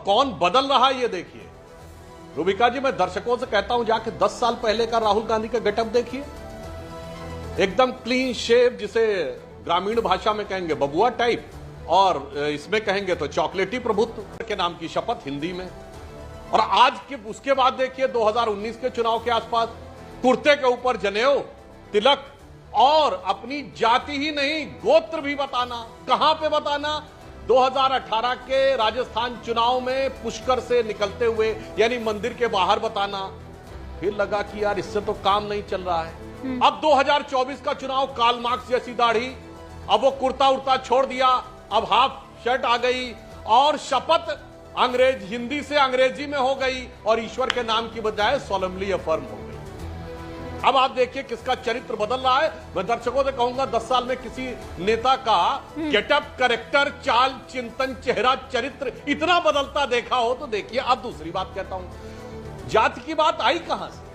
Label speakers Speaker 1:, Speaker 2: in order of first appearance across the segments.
Speaker 1: कौन बदल रहा है ये देखिए। रूबिका जी, मैं दर्शकों से कहता हूं जाके 10 साल पहले का राहुल गांधी का गेटअप देखिए, एकदम क्लीन शेव, जिसे ग्रामीण भाषा में कहेंगे बबुआ टाइप, और इसमें कहेंगे तो चॉकलेटी प्रभुत्व के नाम की शपथ हिंदी में। और आज के उसके बाद देखिए 2019 के चुनाव के आसपास कुर्ते के ऊपर जनेऊ, तिलक, और अपनी जाति ही नहीं गोत्र भी बताना। कहां पे बताना? 2018 के राजस्थान चुनाव में पुष्कर से निकलते हुए, यानी मंदिर के बाहर बताना। फिर लगा कि यार इससे तो काम नहीं चल रहा है। अब 2024 का चुनाव, कार्ल मार्क्स जैसी दाढ़ी, अब वो कुर्ता उर्ता छोड़ दिया, अब हाफ शर्ट आ गई, और शपथ हिंदी से अंग्रेजी में हो गई, और ईश्वर के नाम की बजाय सोलमली अफर्म हो गई। अब आप देखिए किसका चरित्र बदल रहा है। मैं दर्शकों से कहूंगा 10 साल में किसी नेता का गेटअप, कैरेक्टर, चाल, चिंतन, चेहरा, चरित्र इतना बदलता देखा हो तो देखिए। अब दूसरी बात कहता हूं, जाति की बात आई कहां से?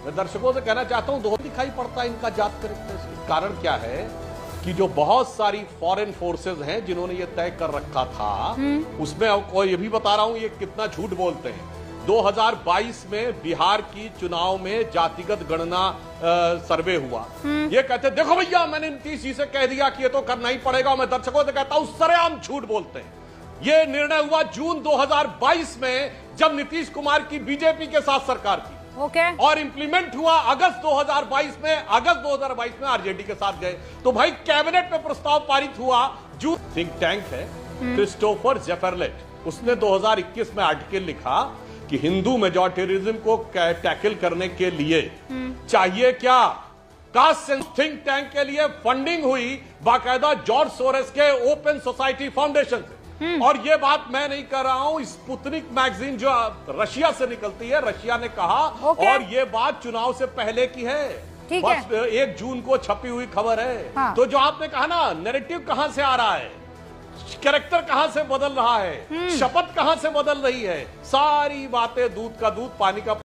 Speaker 1: मैं दर्शकों से कहना चाहता हूं, दो दिखाई पड़ता है इनका जात कैरेक्टर। कारण क्या है कि जो बहुत सारी फॉरेन फोर्सेस हैं जिन्होंने ये तय कर रखा था, उसमें आपको ये भी बता रहा हूं ये कितना झूठ बोलते हैं। 2022 में बिहार की चुनाव में जातिगत गणना सर्वे हुआ। ये कहते देखो भैया, मैंने नीतीश जी से कह दिया कि ये तो करना ही पड़ेगा। मैं दर्शकों से कहता हूं सरेआम झूठ बोलते हैं। ये निर्णय हुआ जून 2022 में, जब नीतीश कुमार की बीजेपी के साथ सरकार थी। और इंप्लीमेंट हुआ अगस्त 2022 में। अगस्त 2022 में आरजेडी के साथ गए तो भाई कैबिनेट में प्रस्ताव पारित हुआ। जो थिंक टैंक है क्रिस्टोफर जेफरलेट, उसने 2021 में आर्टिकल लिखा कि हिंदू मेजॉरिटेरिज्म को टैकल करने के लिए चाहिए क्या? कास्ट थिंक टैंक के लिए फंडिंग हुई बाकायदा जॉर्ज सोरेस के ओपन सोसाइटी फाउंडेशन से। और ये बात मैं नहीं कर रहा हूं, स्पुतनिक मैगजीन जो रशिया से निकलती है, रशिया ने कहा। और ये बात चुनाव से पहले की है, बस 1 जून को छपी हुई खबर है। हाँ। तो जो आपने कहा ना, नैरेटिव कहां से आ रहा है, कैरेक्टर कहां से बदल रहा है, शपथ कहां से बदल रही है, सारी बातें दूध का दूध पानी का